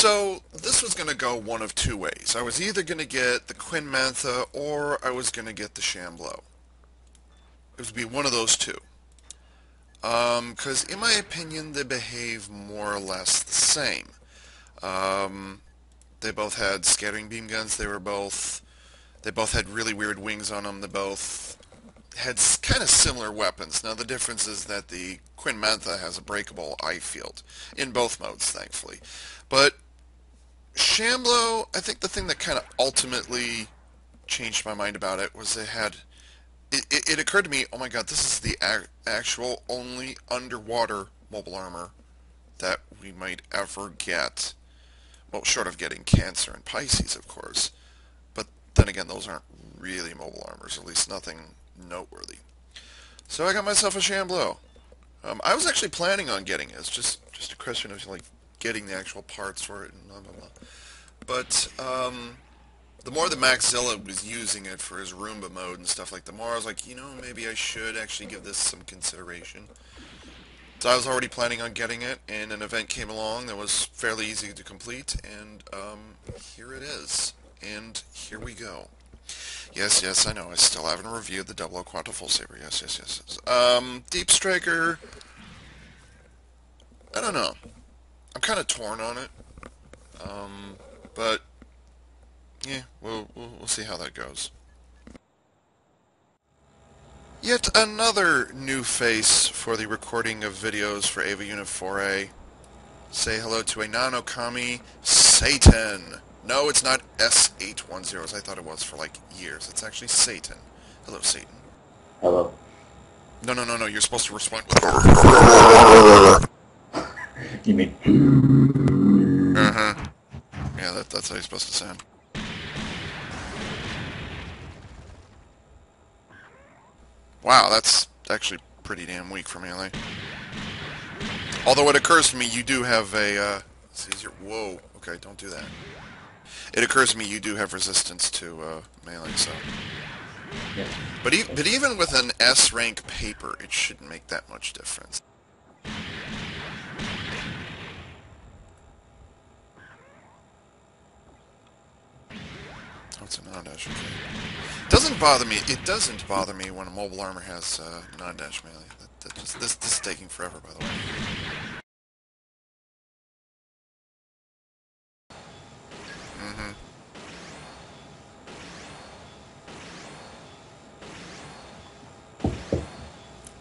So this was going to go one of two ways. I was either going to get the Quinn Mantha or I was going to get the Shamblo. It would be one of those two. Because in my opinion, they behave more or less the same. Um, they both had scattering beam guns. They both had really weird wings on them. They both had kind of similar weapons. Now the difference is that the Quinn Mantha has a breakable eye field in both modes, thankfully. But Shamblo, I think the thing that kind of ultimately changed my mind about it was it occurred to me, oh my god, this is the actual only underwater mobile armor that we might ever get. Well, short of getting Cancer and Pisces, of course. But then again, those aren't really mobile armors, at least nothing noteworthy. So I got myself a Shamblo. I was actually planning on getting it. It's just a question of like getting the actual parts for it and blah blah blah. But the more that Maxilla was using it for his Roomba mode and stuff like, the more I was like, maybe I should actually give this some consideration. So I was already planning on getting it, and an event came along that was fairly easy to complete, and here it is. And here we go. Yes, yes, I know. I still haven't reviewed the 00 Quantum Full Saber. Yes, yes, yes. Deep Striker. I don't know. I'm kind of torn on it. But yeah, we'll see how that goes. Yet another new face for the recording of videos for Ava Unit 4A. Say hello to a non-Okami Satan. No, it's not S810 as I thought it was for like years. It's actually Satan. Hello, Satan. Hello. No, no, no, no. You're supposed to respond. You mean? Uh-huh. Yeah, that's how you're supposed to sound. Wow, that's actually pretty damn weak for melee. Although it occurs to me you do have a, whoa, okay, don't do that. It occurs to me you do have resistance to melee, so. Yeah. But even with an S rank paper, it shouldn't make that much difference. Oh, it's a non-dash, okay. It doesn't bother me when a mobile armor has non-dash melee. This is taking forever, by the way. Mm-hmm.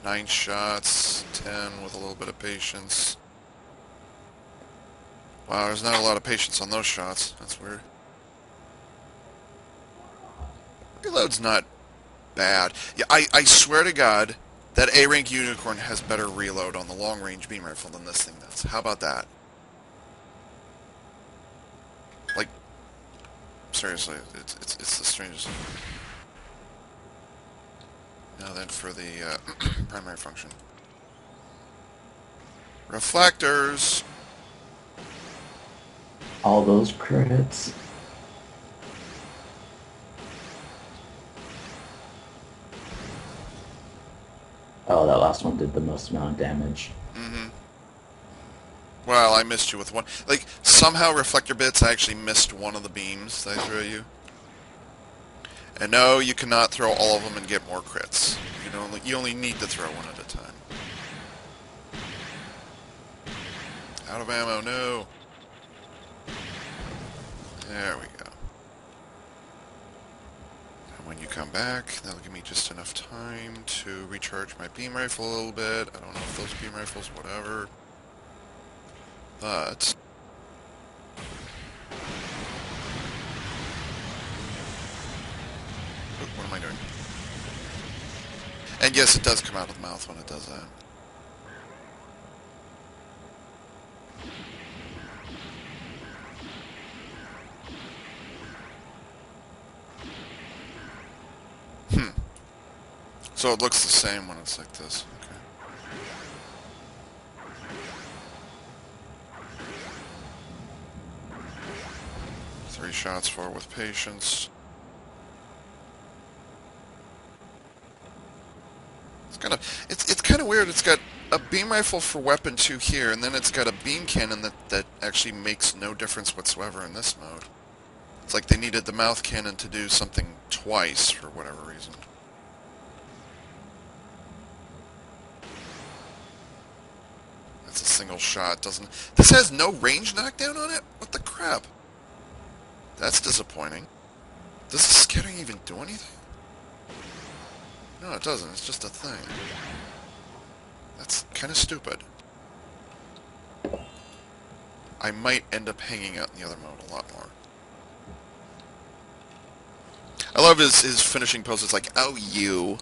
Nine shots, 10 with a little bit of patience. Wow, there's not a lot of patience on those shots. That's weird. Reload's not bad. Yeah, I swear to God, that A-rank unicorn has better reload on the long-range beam rifle than this thing does. How about that? Like, seriously, it's the strangest. Now then for the primary function. Reflectors! All those crits. Oh, that last one did the most amount of damage. Mm-hmm. Well, I missed you with one. Like, somehow reflector bits, I actually missed one of the beams that I threw at you. And no, you cannot throw all of them and get more crits. You only need to throw one at a time. Out of ammo, no. There we go. And when you come back, that'll give me just enough time to recharge my beam rifle a little bit. I don't know if those beam rifles, whatever. But what am I doing? And yes, it does come out of the mouth when it does that. So it looks the same when it's like this. Okay. 3 shots for it with patience. It's kind of weird. It's got a beam rifle for weapon 2 here, and then it's got a beam cannon that actually makes no difference whatsoever in this mode. It's like they needed the mouth cannon to do something twice for whatever reason. That's a single shot, doesn't... This has no range knockdown on it? What the crap? That's disappointing. Does the scattering even do anything? No, it doesn't. It's just a thing. That's kind of stupid. I might end up hanging out in the other mode a lot more. I love his finishing pose. It's like, oh, you.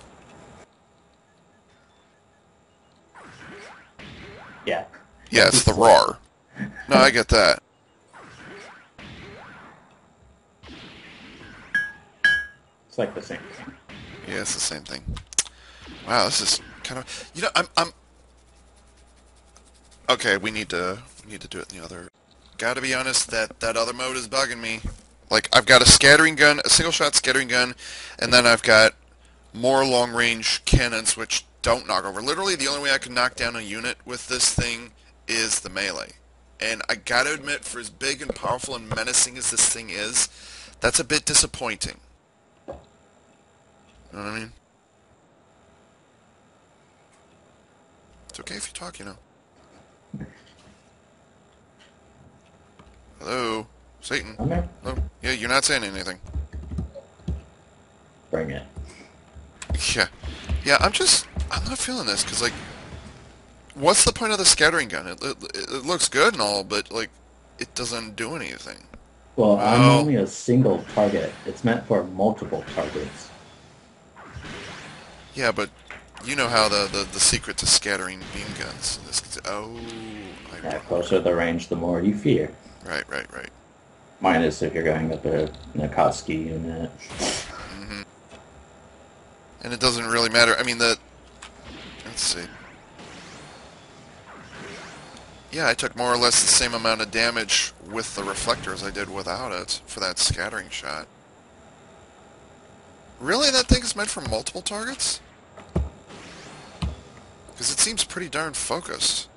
Yeah. Yeah, it's the roar. No, I get that. It's like the same thing. Yeah, it's the same thing. Wow, this is kind of... You know, I'm... Okay, we need to do it in the other... Gotta be honest, that other mode is bugging me. Like, I've got a scattering gun, a single-shot scattering gun, and then I've got more long-range cannons which don't knock over. Literally, the only way I can knock down a unit with this thing is the melee. And I gotta admit, for as big and powerful and menacing as this thing is, that's a bit disappointing. You know what I mean? It's okay if you talk, you know. Hello? Satan? I'm there. Hello? Yeah, you're not saying anything. Bring it. Yeah. Yeah, I'm not feeling this, because, like, what's the point of the scattering gun? It looks good and all, but, like, it doesn't do anything. Well, I'm Well, only a single target. It's meant for multiple targets. yeah, but you know how the secret to scattering beam guns. Oh, Yeah, closer the range, the more you fear. right. Minus if you're going up a Nikotsky unit. Hmm. And it doesn't really matter. I mean, let's see. Yeah, I took more or less the same amount of damage with the reflector as I did without it for that scattering shot. Really, that thing is meant for multiple targets? Because it seems pretty darn focused.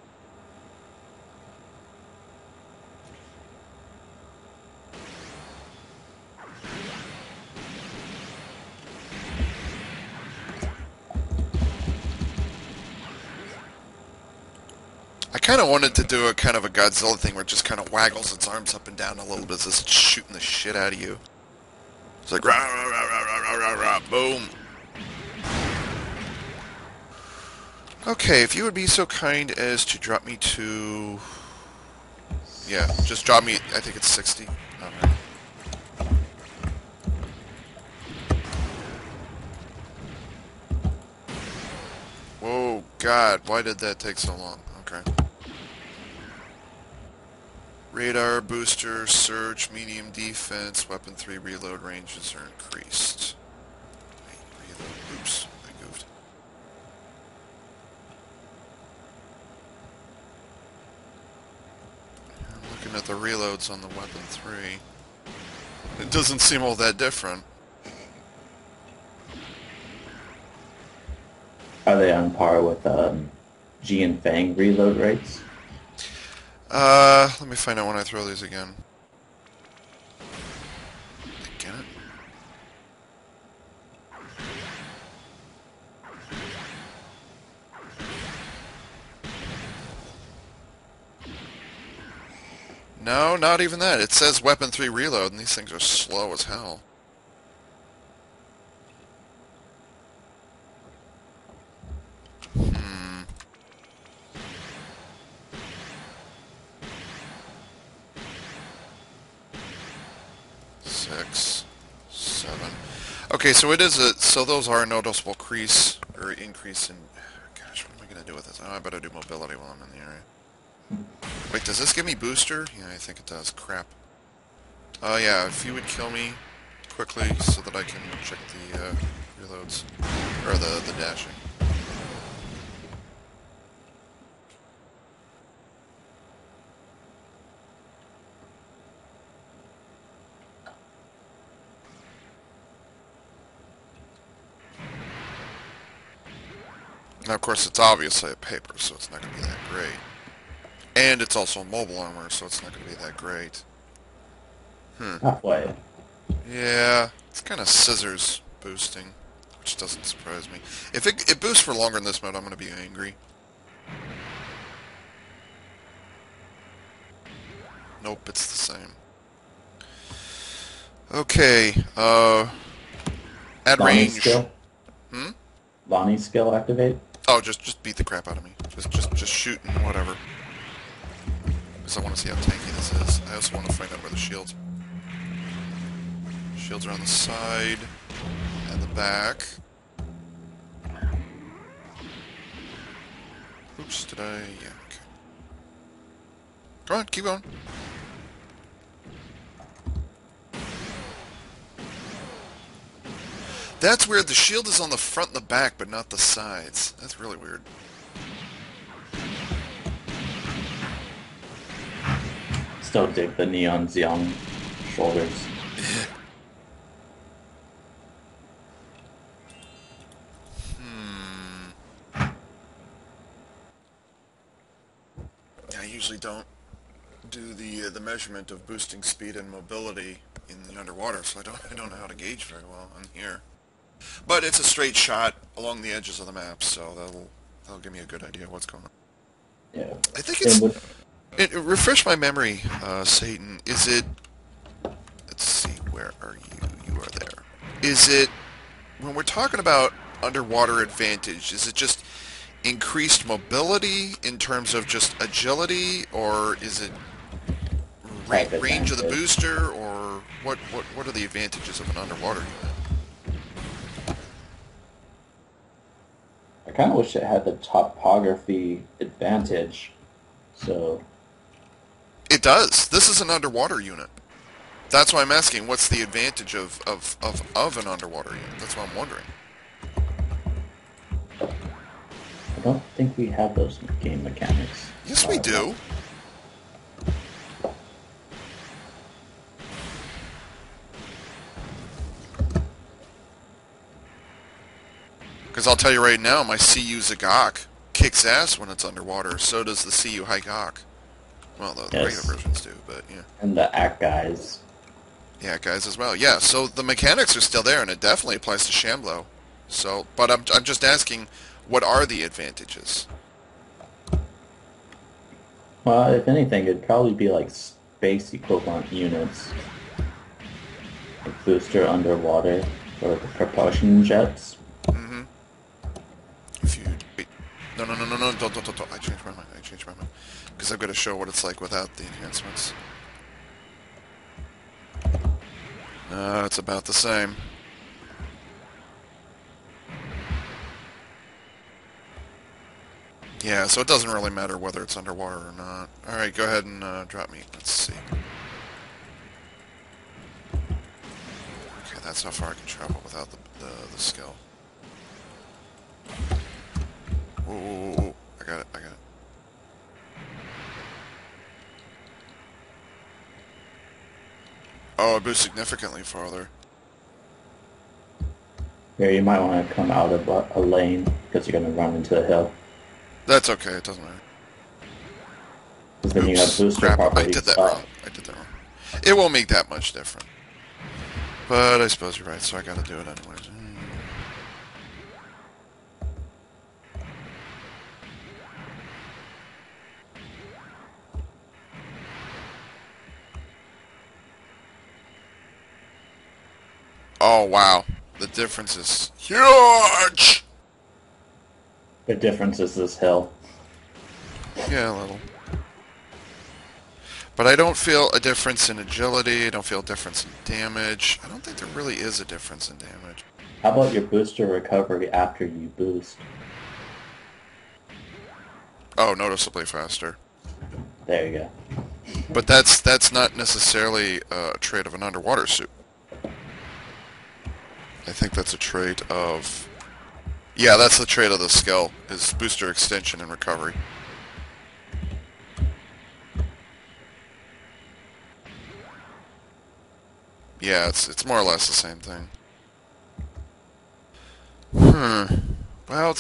I kind of wanted to do a kind of a Godzilla thing where it just kind of waggles its arms up and down a little bit as it's shooting the shit out of you. It's like, rah, rah, rah, rah, rah, rah, rah, rah, boom. Okay, if you would be so kind as to drop me to... Yeah, just drop me, I think it's 60. Alright. Whoa, God, why did that take so long? Okay. Radar, booster, search, medium defense, weapon 3 reload ranges are increased. Wait, reload, oops, I goofed. I'm looking at the reloads on the weapon 3. It doesn't seem all that different. Are they on par with G and Fang reload rates? Let me find out when I throw these again. Get it? No, not even that. It says weapon 3 reload, and these things are slow as hell. Hmm. 6, 7. Okay, so it is a... So those are a noticeable increase in... Gosh, what am I going to do with this? Oh, I better do mobility while I'm in the area. Wait, does this give me booster? Yeah, I think it does. Crap. Oh, yeah, if you would kill me quickly so that I can check the reloads. Or the dashing. Now, of course, it's obviously a paper, so it's not going to be that great. And it's also mobile armor, so it's not going to be that great. Hmm. Halfway. Yeah, it's kind of scissors boosting, which doesn't surprise me. If it boosts for longer in this mode, I'm going to be angry. Nope, it's the same. Okay, at Lonnie's range. skill? Hmm? Lonnie's skill activate? Oh, just beat the crap out of me. Just shoot and whatever. Because I want to see how tanky this is. I also want to find out where the shields. Shields are on the side and the back. Oops, did I? Yeah, okay. Come on, keep going. That's weird. The shield is on the front and the back, but not the sides. That's really weird. Still dig the neon Xiong shoulders. I usually don't do the measurement of boosting speed and mobility in the underwater, so I don't know how to gauge very well on here. But it's a straight shot along the edges of the map, so that'll give me a good idea of what's going on. Yeah. I think Same it's with refresh my memory, Satan. Is it? Let's see. Where are you? You are there. Is it when we're talking about underwater advantage? Is it just increased mobility in terms of just agility, or is it type range of the advantage. booster, or what are the advantages of an underwater unit? I kind of wish it had the topography advantage. So, It does. This is an underwater unit. That's why I'm asking, what's the advantage of an underwater unit? That's what I'm wondering. I don't think we have those game mechanics. Yes, we Well, do. Because I'll tell you right now, my CU Zagok kicks ass when it's underwater. So does the CU Haigok. Well, the regular yes. versions do, but yeah. And the act guys. Yeah, guys as well. Yeah, so the mechanics are still there, and it definitely applies to Shamblo. So, but I'm just asking, what are the advantages? Well, if anything, it'd probably be like space equivalent units. Like booster underwater or the propulsion jets. Mm-hmm. If you wait, no, don't. I changed my mind. I changed my mind because I've got to show what it's like without the enhancements. It's about the same. Yeah, so it doesn't really matter whether it's underwater or not. All right, go ahead and drop me. Let's see. Okay, that's how far I can travel without the skill. Whoa. I got it. Oh, it boosts significantly farther. Here, you might want to come out of a lane because you're going to run into a hill. That's okay, it doesn't matter. Because then you have Oops, booster crap, I properties did that up. wrong. It won't make that much difference. But I suppose you're right, so I gotta do it anyways. Oh, wow. The difference is huge! The difference is this hill. Yeah, a little. But I don't feel a difference in agility, I don't feel a difference in damage. I don't think there really is a difference in damage. How about your booster recovery after you boost? Oh, noticeably faster. There you go. But that's not necessarily a trait of an underwater suit. I think that's a trait of... Yeah, that's the trait of the skill, is booster extension and recovery. Yeah, it's more or less the same thing. Well,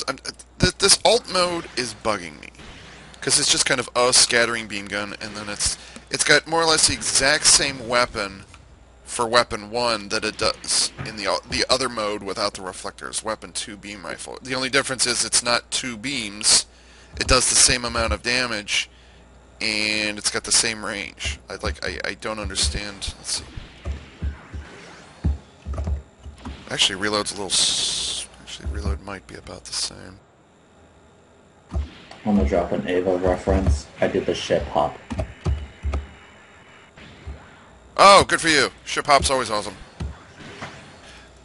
this alt mode is bugging me because it's just kind of a scattering beam gun, and then it's got more or less the exact same weapon for weapon 1 that it does in the other mode without the reflectors, weapon 2 beam rifle. The only difference is it's not 2 beams. It does the same amount of damage, and it's got the same range. I don't understand. Let's see. Actually, reload's a little. Actually, reload might be about the same. I'm gonna drop an Ava reference. I did the ship hop. Oh, good for you. Ship hop's always awesome.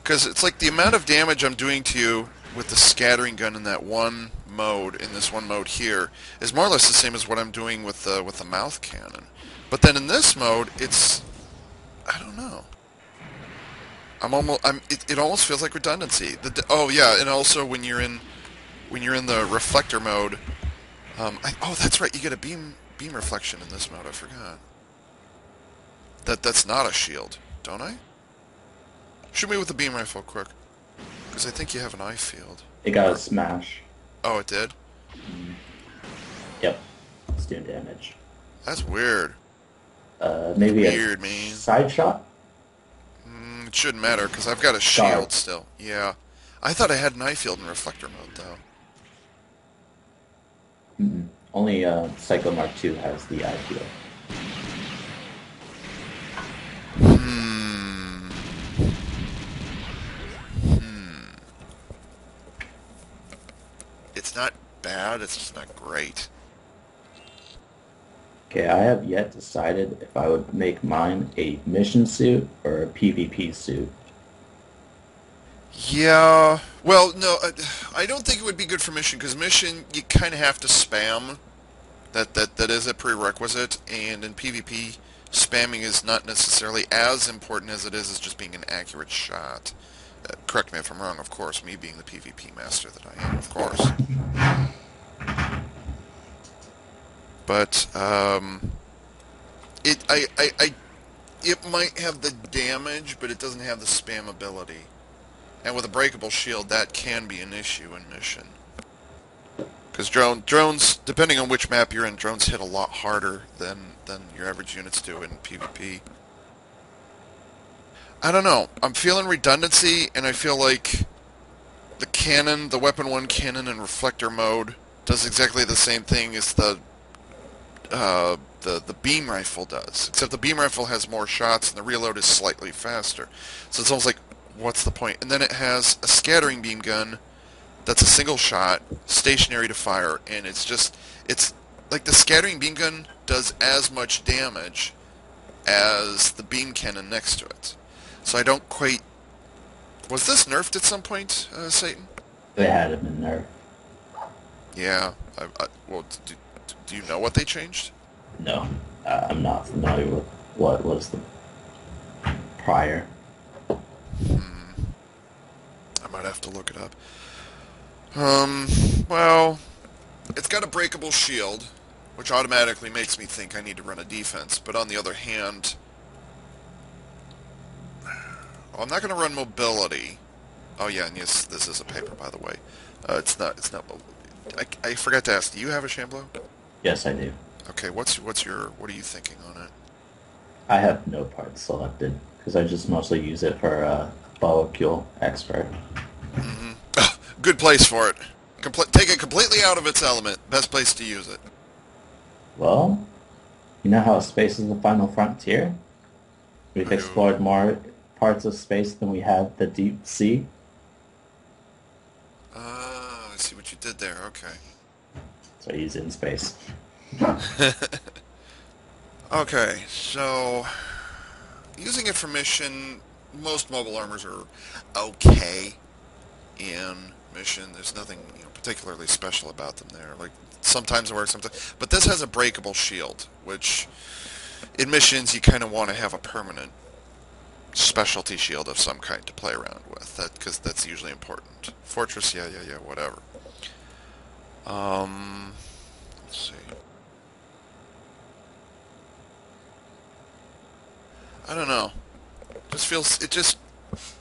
Because it's like the amount of damage I'm doing to you with the scattering gun in that one mode, in this one mode here, is more or less the same as what I'm doing with the mouth cannon. But then in this mode, it's... I don't know. It almost feels like redundancy. Oh yeah, and also when you're in the reflector mode, oh that's right, you get a beam reflection in this mode. I forgot. That's not a shield, don't I? Shoot me with the beam rifle quick, because I think you have an eye field. It got a smash. Oh, it did? Yep. It's doing damage. That's weird. Maybe Weird, a man. side shot? It shouldn't matter, because I've got a shield still. Yeah. I thought I had an eye field in reflector mode, though. Only Psycho Mark II has the eye field. It's not bad, it's just not great. Okay, I have yet decided if I would make mine a mission suit or a PvP suit. Yeah, well, no, I don't think it would be good for mission, because mission, you kind of have to spam. That is a prerequisite, and in PvP, spamming is not necessarily as important as it is as just being an accurate shot. Correct me if I'm wrong, of course, me being the PvP master that I am, of course. But, it might have the damage, but it doesn't have the spam ability. And with a breakable shield, that can be an issue in mission. Because drones, depending on which map you're in, drones hit a lot harder than your average units do in PvP. I don't know. I'm feeling redundancy, and I feel like the cannon, the weapon 1 cannon in reflector mode, does exactly the same thing as the beam rifle does. Except the beam rifle has more shots, and the reload is slightly faster. So it's almost like, what's the point? And then it has a scattering beam gun that's a single shot, stationary to fire, and it's like the scattering beam gun does as much damage as the beam cannon next to it. So I don't quite... Was this nerfed at some point, Satan? They had it in there. Yeah. Well, do you know what they changed? No, I'm not familiar with what was the prior. I might have to look it up. Well, it's got a breakable shield, which automatically makes me think I need to run a defense. But on the other hand, I'm not going to run mobility. Oh yeah, and yes, this is a paper, by the way. It's not. I forgot to ask. Do you have a Shamblo? Yes, I do. Okay. What are you thinking on it? I have no parts selected because I just mostly use it for biofuel expert. Good place for it. Take it completely out of its element. Best place to use it. Well, you know how space is the final frontier? We've explored more parts of space than we have the deep sea. Ah, I see what you did there. Okay. So he's in space. Okay, so using it for mission, most mobile armors are okay in mission. There's nothing particularly special about them there. Like sometimes it works, sometimes. But this has a breakable shield, which in missions you kind of want to have a permanent specialty shield of some kind to play around with. Because that's usually important. Fortress, yeah, whatever. Let's see. I don't know.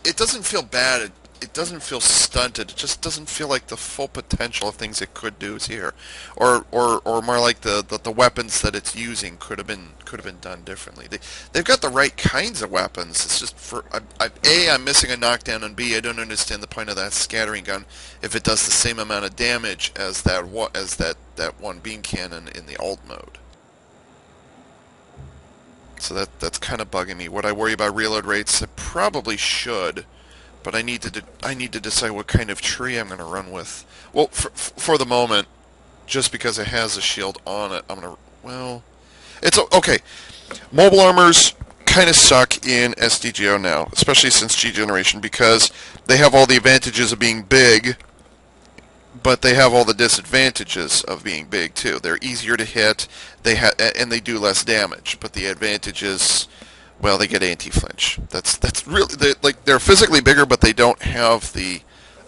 It doesn't feel bad it doesn't feel stunted. It just doesn't feel like the full potential of things it could do is here, or more like the weapons that it's using could have been done differently. They've got the right kinds of weapons. It's just I'm missing a knockdown, and B, I don't understand the point of that scattering gun if it does the same amount of damage as that one beam cannon in the alt mode. So that's kind of bugging me. Would I worry about reload rates? I probably should. But I need to decide what kind of tree I'm going to run with. Well, for the moment, just because it has a shield on it, I'm going to... Well, it's okay. Mobile armors kind of suck in SDGO now, especially since G Generation, because they have all the advantages of being big, but they have all the disadvantages of being big, too. They're easier to hit, and they do less damage, but the advantages... Well, they get anti-flinch. That's really they're physically bigger, but they don't have the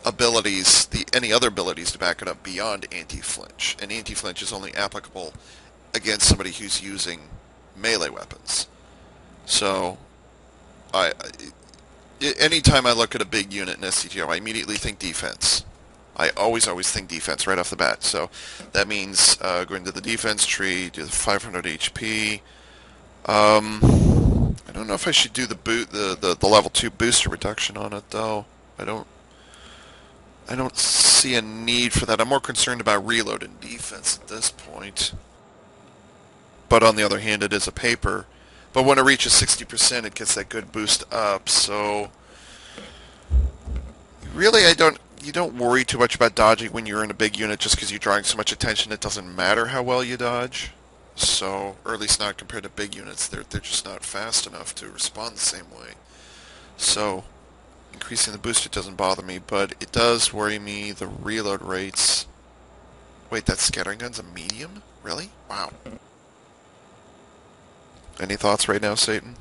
abilities, any other abilities to back it up beyond anti-flinch. And anti-flinch is only applicable against somebody who's using melee weapons. So, anytime I look at a big unit in SCGO, I immediately think defense. I always think defense right off the bat. So that means going to the defense tree, do the 500 HP. I don't know if I should do the level 2 booster reduction on it though. I don't see a need for that. I'm more concerned about reload and defense at this point. But on the other hand, it is a paper. But when it reaches 60%, it gets that good boost up. So really, you don't worry too much about dodging when you're in a big unit just because you're drawing so much attention. It doesn't matter how well you dodge. So, or at least not compared to big units, they're just not fast enough to respond the same way. So, increasing the booster doesn't bother me, but it does worry me the reload rates. Wait, that scattering gun's a medium? Really? Wow. Any thoughts right now, Satan?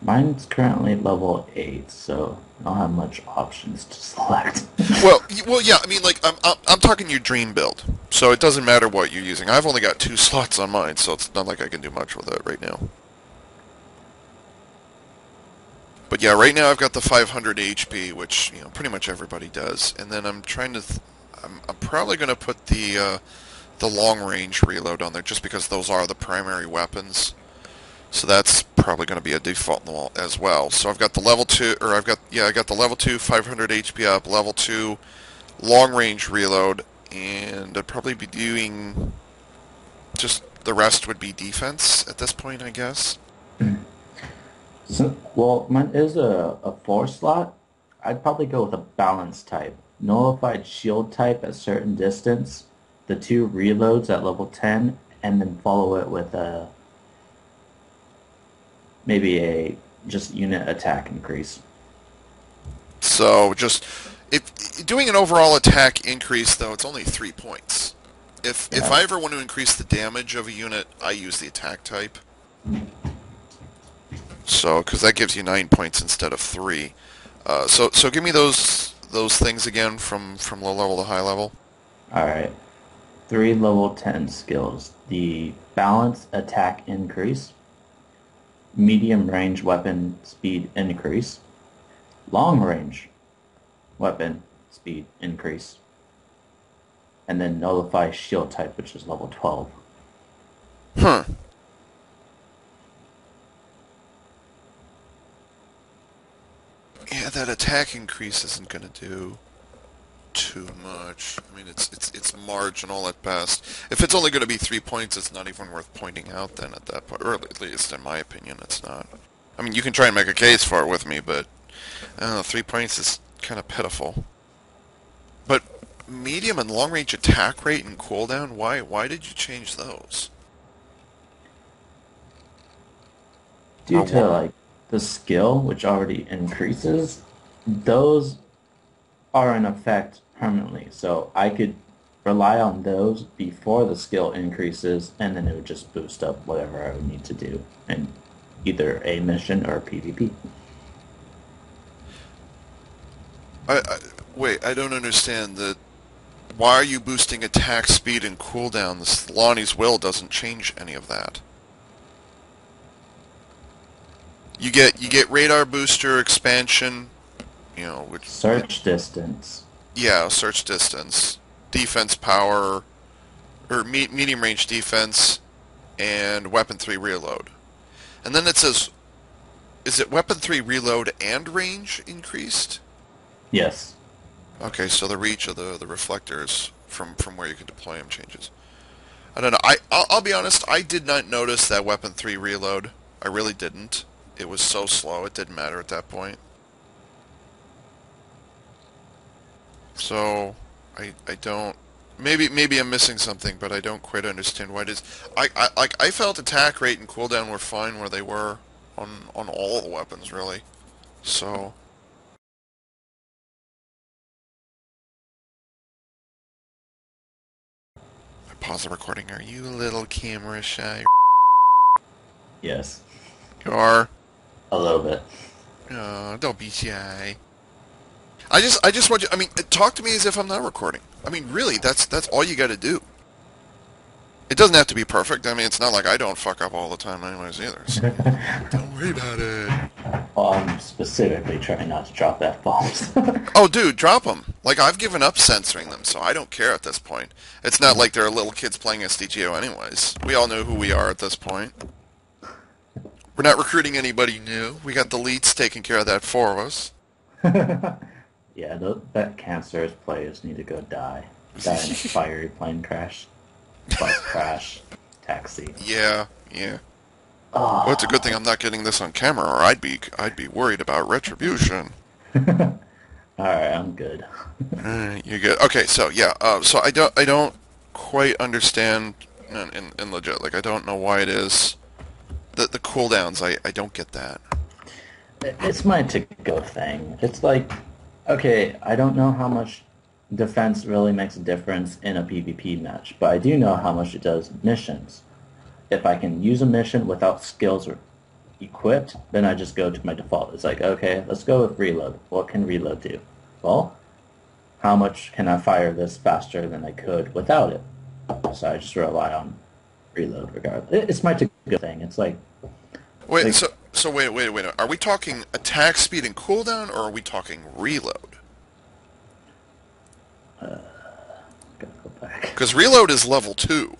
Mine's currently level 8, so I don't have much options to select. Well, yeah. I mean, like, I'm talking your dream build, so it doesn't matter what you're using. I've only got 2 slots on mine, so it's not like I can do much with it right now. But yeah, right now I've got the 500 HP, which pretty much everybody does, and then I'm trying to. I'm probably going to put the long range reload on there just because those are the primary weapons. So that's probably going to be a default as well. So I've got the level 2, or I got the level 2 500 HP up, level 2 long range reload, and I'd probably be doing just the rest would be defense at this point, I guess. So, well, mine is a 4 slot. I'd probably go with a balance type. Nullified shield type at certain distance, the 2 reloads at level 10, and then follow it with maybe a just unit attack increase. So just if doing an overall attack increase though, it's only 3 points. If I Yeah. ever want to increase the damage of a unit, I use the attack type. So because that gives you 9 points instead of 3. So give me those things again from low level to high level. Alright. 3 level 10 skills. The balance attack increase, medium range weapon speed increase, long range weapon speed increase, and then nullify shield type, which is level 12. Huh. Yeah, that attack increase isn't going to do too much. I mean, it's marginal at best. If it's only going to be 3 points, it's not even worth pointing out then at that point. Or at least in my opinion, it's not. I mean, you can try and make a case for it with me, but I don't know, 3 points is kind of pitiful. But medium and long range attack rate and cooldown, why did you change those? Due to like the skill, which already increases, those are in effect permanently. So I could rely on those before the skill increases, and then it would just boost up whatever I would need to do in either a mission or PvP. Wait, I don't understand that. Why are you boosting attack speed and cooldown? This Lonnie's Will doesn't change any of that. You get radar booster expansion you know, which, Search distance. yeah, search distance, defense power, or medium range defense, and weapon 3 reload. And then it says, is it weapon 3 reload and range increased? Yes. Okay, so the reach of the reflectors from where you can deploy them changes. I don't know. I'll be honest. I did not notice that weapon 3 reload. I really didn't. It was so slow. It didn't matter at that point. So I don't. Maybe I'm missing something, but I don't quite understand why it is. I felt attack rate and cooldown were fine where they were on all the weapons really. So I pause the recording. Are you a little camera shy? Yes. You are. A little bit. Oh, don't be shy. I just want you. I mean, talk to me as if I'm not recording. I mean, really, that's all you got to do. It doesn't have to be perfect. I mean, it's not like I don't fuck up all the time anyways either. So don't worry about it. Well, I'm specifically trying not to drop F-bombs. Oh, dude, drop them. Like, I've given up censoring them, so I don't care at this point. It's not like there are little kids playing SDGO anyways. We all know who we are at this point. We're not recruiting anybody new. We got the leads taking care of that for us. Yeah, that cancerous players need to go die. Die in a fiery plane crash. Bus crash. Taxi. Yeah, yeah. Oh. Well, it's a good thing I'm not getting this on camera, or I'd be worried about retribution. Alright, I'm good. You're good. Okay, so yeah, so I don't quite understand in legit. Like, I don't know why it is the cooldowns. I don't get that. It's my to-go thing. It's like, okay, I don't know how much defense really makes a difference in a PvP match, but I do know how much it does missions. If I can use a mission without skills equipped, then I just go to my default. It's like, okay, let's go with reload. What can reload do? Well, how much can I fire this faster than I could without it? So I just rely on reload regardless. It's my to-go thing. It's like... Wait, like, so wait. Are we talking attack speed and cooldown, or are we talking reload? gotta go back. Because reload is level 2.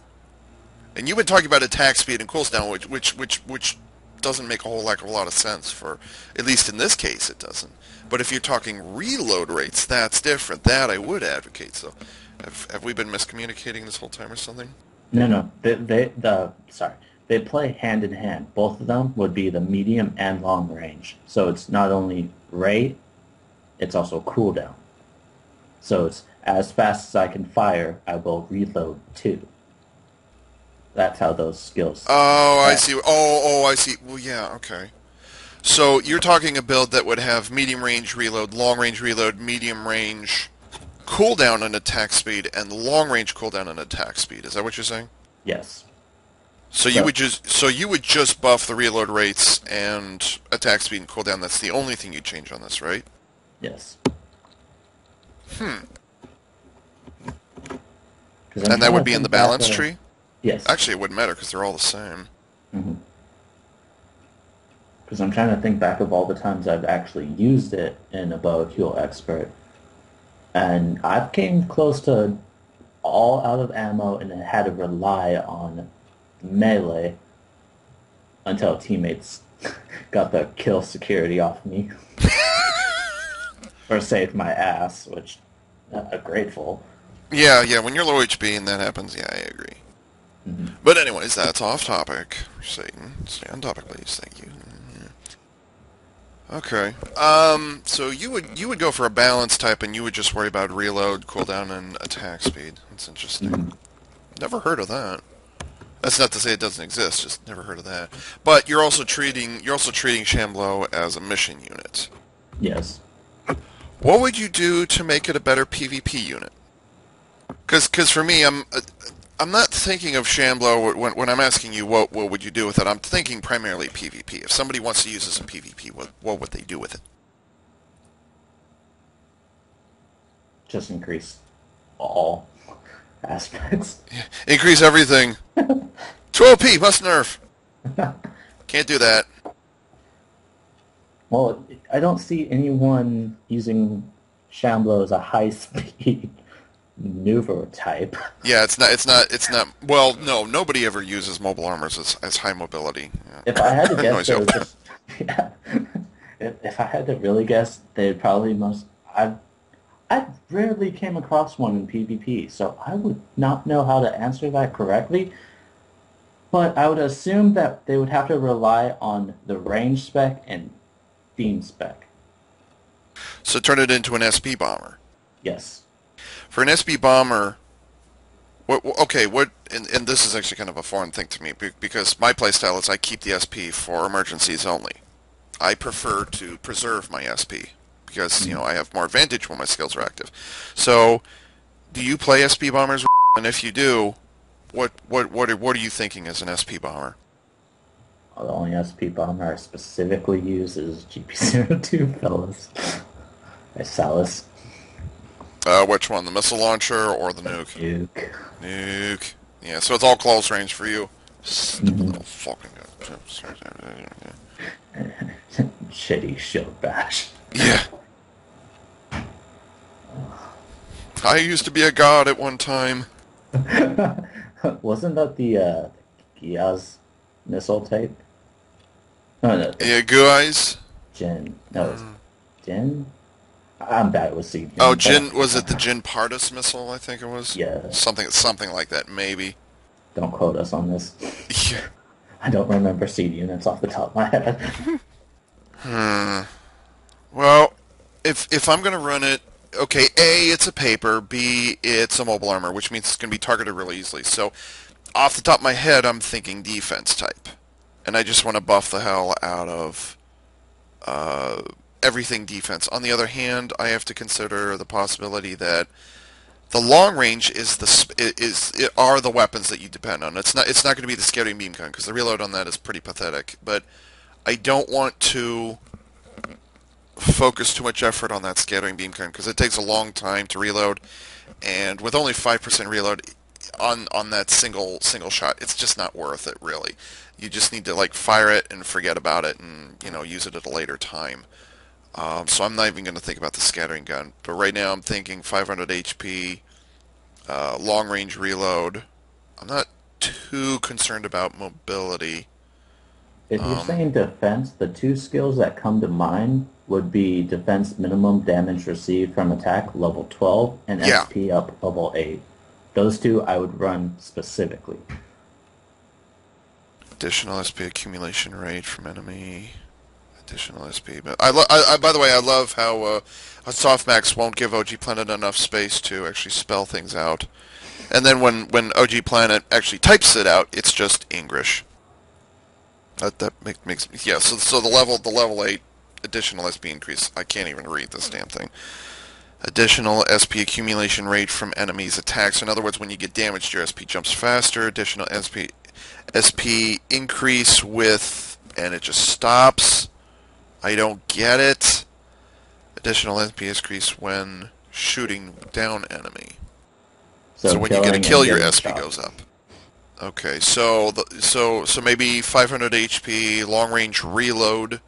And you've been talking about attack speed and cooldown, which doesn't make a whole heck of a lot of sense for, at least in this case, it doesn't. But if you're talking reload rates, that's different. That I would advocate. So, have we been miscommunicating this whole time or something? No. They play hand in hand. Both of them would be the medium and long range. So it's not only rate, it's also cooldown. So it's as fast as I can fire, I will reload too. That's how those skills. Oh, I see. Oh, I see. Well, yeah, okay. So you're talking a build that would have medium range reload, long range reload, medium range cooldown and attack speed, and long range cooldown and attack speed. Is that what you're saying? Yes. So you would just buff the reload rates and attack speed and cooldown. That's the only thing you change on this, right? Yes. And that would be in the balance tree? Yes. Actually, it wouldn't matter because they're all the same. Because I'm trying to think back of all the times I've actually used it in a Biofuel Expert. And I've came close to all out of ammo and then had to rely on melee until teammates got the kill security off me. Or saved my ass, which grateful. Yeah, when you're low HP and that happens, yeah, I agree. But anyways, that's off topic. Satan, stay on topic, please. Thank you. Okay. So you would go for a balance type, and you would just worry about reload, cooldown, and attack speed. That's interesting. Never heard of that. That's not to say it doesn't exist. Just never heard of that. But you're also treating Shambleau as a mission unit. Yes. What would you do to make it a better PvP unit? Because for me, I'm not thinking of Shambleau when I'm asking you what would you do with it. I'm thinking primarily PvP. If somebody wants to use this in PvP, what would they do with it? Just increase all aspects. Increase everything. 2 OP, must nerf. Can't do that. Well, I don't see anyone using Shamblo as a high-speed maneuver type. Yeah, it's not. Well, no, nobody ever uses mobile armors as high mobility. If I had to Yeah. guess, Noisy they over would there. just, yeah. If I had to really guess, they'd probably most. I rarely came across one in PvP, so I would not know how to answer that correctly. But I would assume that they would have to rely on the range spec and beam spec. So turn it into an SP bomber. Yes. For an SP bomber, okay, and this is actually kind of a foreign thing to me because my playstyle is I keep the SP for emergencies only. I prefer to preserve my SP because, Mm. I have more advantage when my skills are active. So, do you play SP bombers? And if you do, what are you thinking as an SP bomber? The only SP bomber I specifically use is GP02, fellas. By Salas. Which one, the missile launcher or the The nuke? Duke. Nuke. Yeah, so it's all close range for you. Stupid Mm-hmm. little fucking. Shitty shield bash. Yeah. I used to be a god at one time. Wasn't that the Giaz missile type? No, no, Yeah, guys. Jin. No, it's Jin? I'm bad with seed Oh, names. I don't Jin, really was it the know. Jin Pardus missile? I think it was Yeah, something like that, maybe. don't quote us on this. Yeah. I don't remember seed units off the top of my head. Hmm. Well, if I'm gonna run it, okay, A, it's a paper. B, it's a mobile armor, which means it's gonna be targeted really easily. So, off the top of my head, I'm thinking defense type, and I just want to buff the hell out of uh, everything defense. On the other hand, I have to consider the possibility that the long range are the weapons that you depend on. It's not going to be the scattering beam gun because the reload on that is pretty pathetic. But I don't want to focus too much effort on that scattering beam gun because it takes a long time to reload, and with only 5% reload on that single shot, it's just not worth it really. You just need to like fire it and forget about it, and use it at a later time. So I'm not even going to think about the scattering gun. But right now I'm thinking 500 HP, long range reload. I'm not too concerned about mobility. If you're Um, saying defense, the two skills that come to mind would be defense minimum damage received from attack level 12 and yeah, SP up level 8. Those two I would run specifically. additional SP accumulation rate from enemy. Additional SP. But by the way, I love how softmax won't give OG Planet enough space to actually spell things out. And then when OG Planet actually types it out, it's just English. That makes yeah. So the level 8 additional SP increase. I can't even read this damn thing. Additional SP accumulation rate from enemies' attacks. In other words, when you get damaged, your SP jumps faster. Additional SP increase with, and it just stops. I don't get it. Additional SP increase when shooting down enemy. So So when you get a killing and kill, your getting SP shot. goes up. Okay, so maybe 500 HP, long range reload,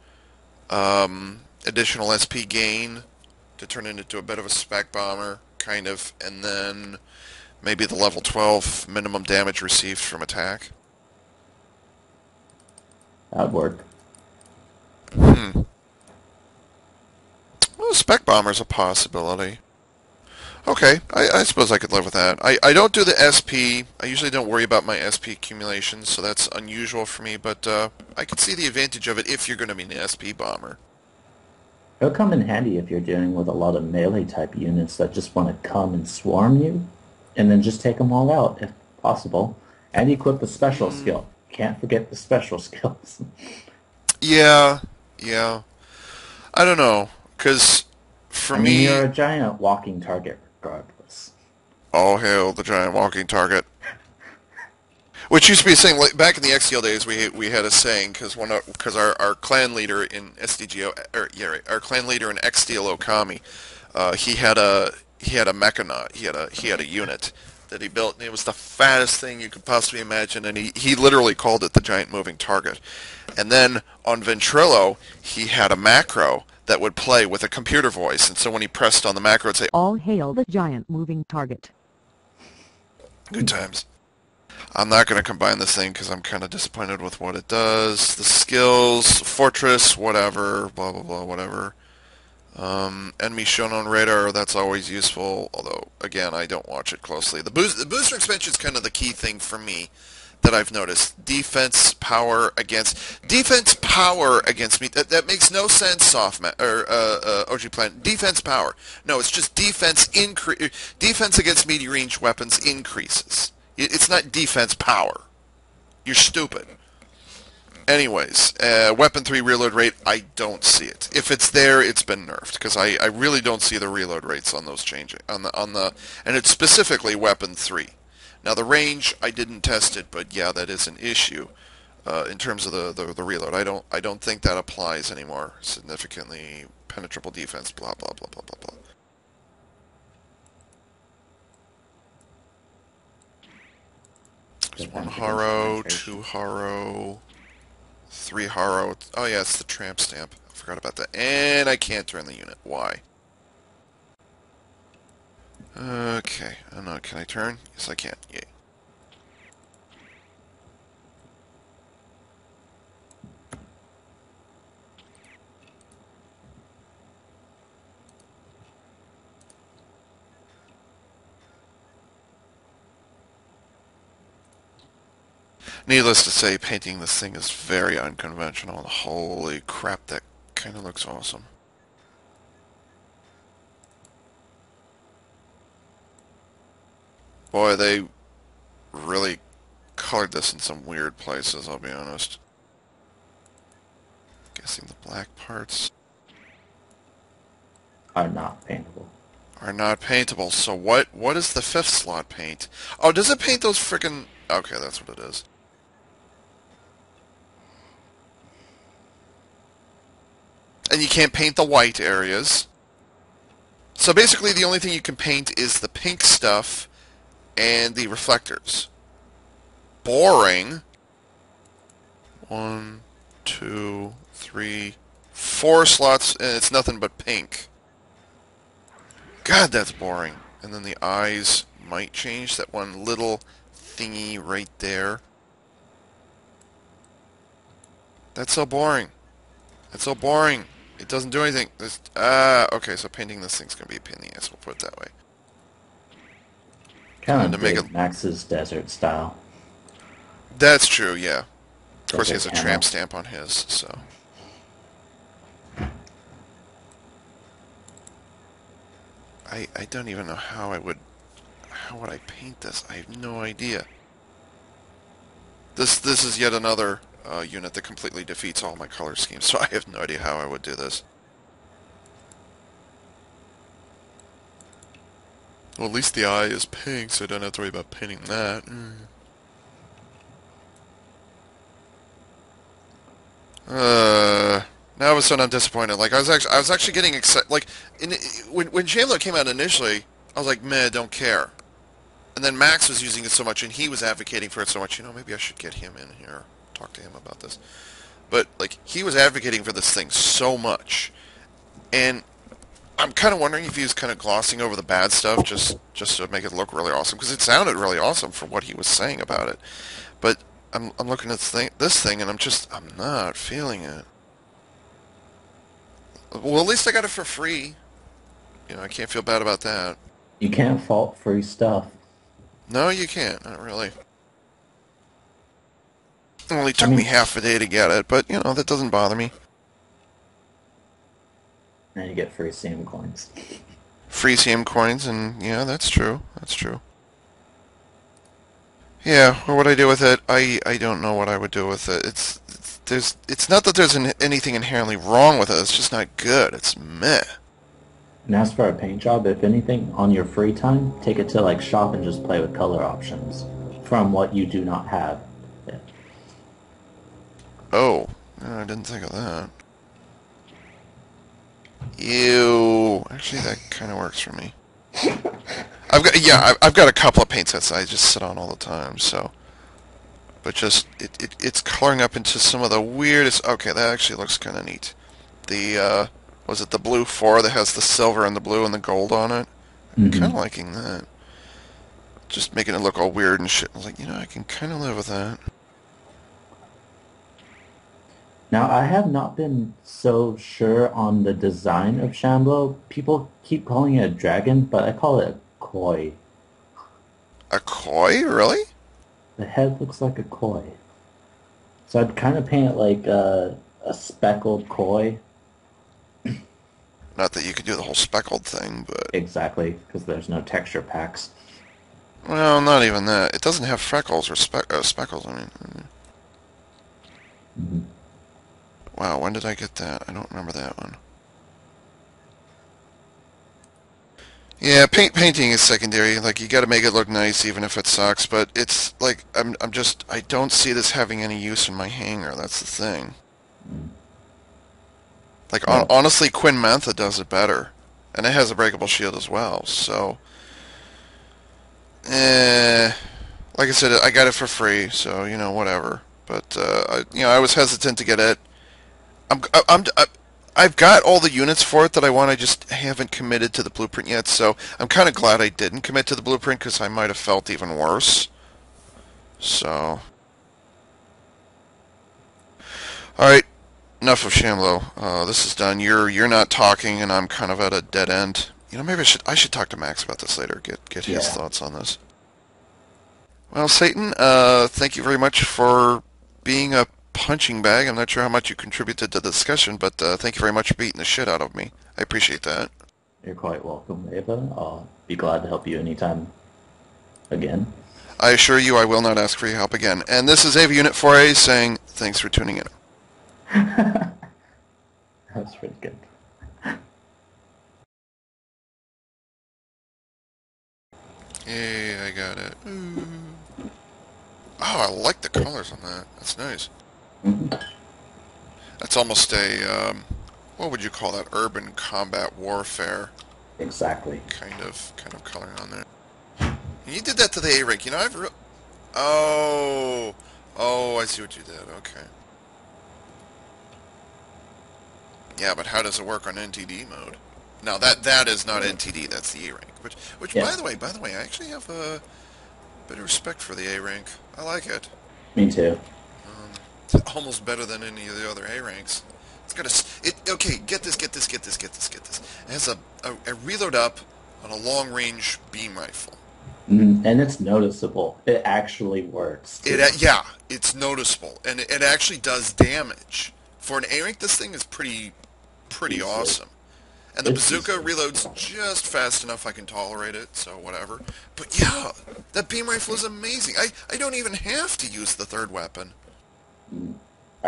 additional SP gain to turn it into a bit of a spec bomber, kind of, and then maybe the level 12 minimum damage received from attack. That'd work. Hmm. Well, spec bomber's a possibility. Okay, I suppose I could live with that. I don't do the SP. I usually don't worry about my SP accumulations, so that's unusual for me, but I could see the advantage of it if you're going to be an SP bomber. It'll come in handy if you're dealing with a lot of melee type units that just want to come and swarm you, and then just take them all out if possible. And equip the special Mm, skill. Can't forget the special skills. yeah, yeah. I don't know, because for I mean, you're me, a giant walking target regardless. all hail the giant walking target. Which used to be a saying like, back in the XTL days. We had a saying because our clan leader in SDGO or yeah right, our clan leader in XTL Okami, he had a Mechanaut. He had a unit that he built, and it was the fattest thing you could possibly imagine, and he literally called it the giant moving target. And then on Ventrilo, he had a macro that would play with a computer voice, and so when he pressed on the macro, it'd say, All hail the giant moving target. good times. I'm not going to combine this thing because I'm kind of disappointed with what it does. The skills, Fortress, whatever, blah, blah, blah, whatever. Enemy shown on radar, that's always useful, although, again, I don't watch it closely. The booster expansion is kind of the key thing for me that I've noticed. Defense power against me. That makes no sense, OG Planet. Defense power. No, it's just defense against medium range weapons increases. It's not defense power. You're stupid. Anyways, weapon 3 reload rate, I don't see it. If it's there, it's been nerfed because I really don't see the reload rates on those changing and it's specifically weapon 3. Now the range, I didn't test it, but yeah, that is an issue in terms of the reload. I don't think that applies anymore. Significantly penetrable defense, blah blah blah blah blah blah. There's 1 Haro, 2 Haro, 3 Haro. Oh yeah, it's the tramp stamp. I forgot about that. And I can't turn the unit. Why? Okay. I don't know. Can I turn? Yes, I can. Yay. Needless to say, painting this thing is very unconventional, and holy crap, that kind of looks awesome. Boy, they really colored this in some weird places, I'll be honest. Guessing the black parts Are not paintable. are not paintable. So what does the 5th slot paint? Oh, does it paint those frickin'... Okay, that's what it is. And you can't paint the white areas. So basically the only thing you can paint is the pink stuff and the reflectors. Boring. 1, 2, 3, 4 slots, and it's nothing but pink. God, that's boring. And then the eyes might change. That one little thingy right there. That's so boring. That's so boring. It doesn't do anything. Okay, so painting this thing's going to be a pain in the ass, we'll put it that way. Kind to of make dig it... Max's desert style. That's true, yeah. Of course he has Desert a camo. tramp stamp on his, so... I don't even know how would I paint this? I have no idea. This is yet another unit that completely defeats all my color schemes, so I have no idea how I would do this. Well, at least the eye is pink, so I don't have to worry about painting that. Now all of a sudden I'm disappointed. Like I was actually getting excited. Like when Shamblo came out initially, I was like, meh, don't care. And then Max was using it so much, and he was advocating for it so much. You know, maybe I should get him in here, talk to him about this. But like he was advocating for this thing so much, and I'm kind of wondering if he was kind of glossing over the bad stuff just to make it look really awesome, because it sounded really awesome for what he was saying about it. But I'm looking at this thing, and I'm not feeling it. Well, at least I got it for free. You know, I can't feel bad about that. You can't fault free stuff. No, you can't. Not really. It only I took mean, me half a day to get it, but, you know, that doesn't bother me. and you get free CM coins. Free CM coins, and, yeah, that's true. That's true. Yeah, what would I do with it? I don't know what I would do with it. It's not that there's anything inherently wrong with it. It's just not good. It's meh. And as for a paint job, if anything, on your free time, take it to like shop and just play with color options from what you do not have. Yeah. Oh, I didn't think of that. Ew. Actually, that kind of works for me. I've got a couple of paint sets I just sit on all the time. So, but just it's coloring up into some of the weirdest. Okay, that actually looks kind of neat. The was it the blue 4 that has the silver and the blue and the gold on it? Kind Hmm. of liking that. Just making it look all weird and shit. I was like, I can kind of live with that. Now, I have not been so sure on the design of Shamblo. People keep calling it a dragon, but I call it a koi. A koi, really? The head looks like a koi. So I'd kind of paint it like a speckled koi. Not that you could do the whole speckled thing, but Exactly, because there's no texture packs. well, not even that. It doesn't have freckles or speckles. I mean, Mhm. wow, when did I get that? I don't remember that one. Yeah, painting is secondary. Like you got to make it look nice, even if it sucks. But it's like I don't see this having any use in my hangar. That's the thing. Mm. Like Well, honestly, Quinn Mantha does it better, and it has a breakable shield as well. So, eh, like I said, I got it for free, so whatever. But I was hesitant to get it. I'm I've got all the units for it that I want. I just haven't committed to the blueprint yet. So I'm kind of glad I didn't commit to the blueprint because I might have felt even worse. So, all right, enough of Shamblo. This is done. You're not talking, and I'm kind of at a dead end. Maybe I should talk to Max about this later. Get his yeah. thoughts on this. Well, Satan, thank you very much for being a punching bag. I'm not sure how much you contributed to the discussion, but thank you very much for beating the shit out of me. I appreciate that. You're quite welcome, Ava. I'll be glad to help you anytime again. I assure you I will not ask for your help again. And this is AV Unit 4A saying thanks for tuning in. That's pretty good. Yay, I got it. Ooh. Oh, I like the colors on that. That's nice. Mhm. That's almost what would you call that? Urban combat warfare Exactly. kind of coloring on there. And you did that to the A-Rank. Oh, oh, I see what you did. Okay. Yeah, but how does it work on NTD mode? Now that is not NTD. That's the A-Rank. Which Yeah, by the way, I actually have a bit of respect for the A-Rank. I like it. me too. It's almost better than any of the other A ranks. It's got okay, get this. It has a reload up on a long range beam rifle. And it's noticeable. It actually works too. Yeah, it's noticeable and it actually does damage. For an A rank, this thing is pretty Easily. awesome. And the It's bazooka easily. reloads just fast enough I can tolerate it, so whatever. But yeah, that beam rifle is amazing. I don't even have to use the third weapon. Mm.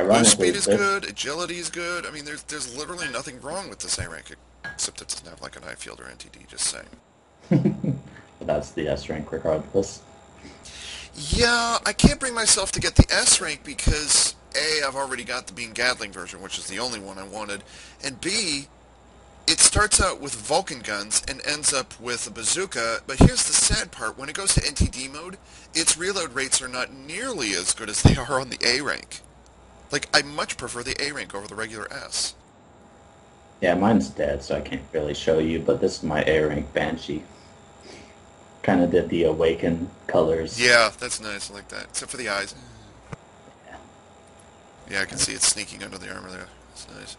Boost Ironically, speed is this good, agility is good. I mean, there's literally nothing wrong with this A rank, except it doesn't have like an eye field or NTD, just saying. but that's the S rank regardless. Yeah, I can't bring myself to get the S rank because A, I've already got the Beam Gatling version, which is the only one I wanted, and B, it starts out with Vulcan guns and ends up with a bazooka, but here's the sad part, when it goes to NTD mode, its reload rates are not nearly as good as they are on the A rank. Like, I much prefer the A rank over the regular S. Yeah, mine's dead, so I can't really show you, but this is my A rank Banshee. Kind of did the awaken colors. Yeah, that's nice. I like that. Except for the eyes. Yeah. Yeah, I can see it sneaking under the armor there. That's nice.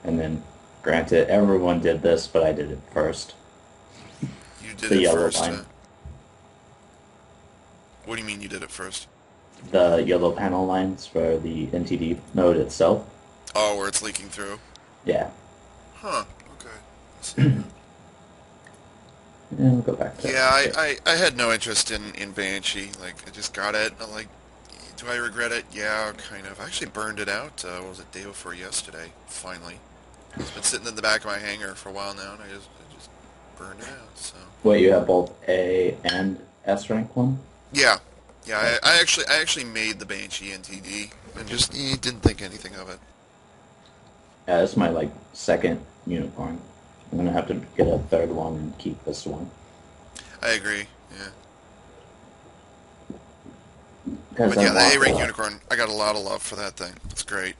And then, granted, everyone did this, but I did it first. You did The it yellow first, line. huh? What do you mean you did it first? The yellow panel lines for the NTD mode itself. Oh, where it's leaking through? Yeah. Huh. Okay. I see that. And we'll go back to Yeah, I, it. I, I had no interest in Banshee. Like, I just got it. I'm like, do I regret it? Yeah, kind of. I actually burned it out, what was it, day before yesterday, finally. It's been sitting in the back of my hangar for a while now, and I just burned it out, so. Wait, you have both A and S rank one? Yeah. Yeah, Okay. I actually made the Banshee NTD and just didn't think anything of it. Yeah, this is my like second unicorn. I'm gonna have to get a third one and keep this one. I agree. Yeah. because But I yeah, the want A-rank unicorn, I got a lot of love for that thing. It's great.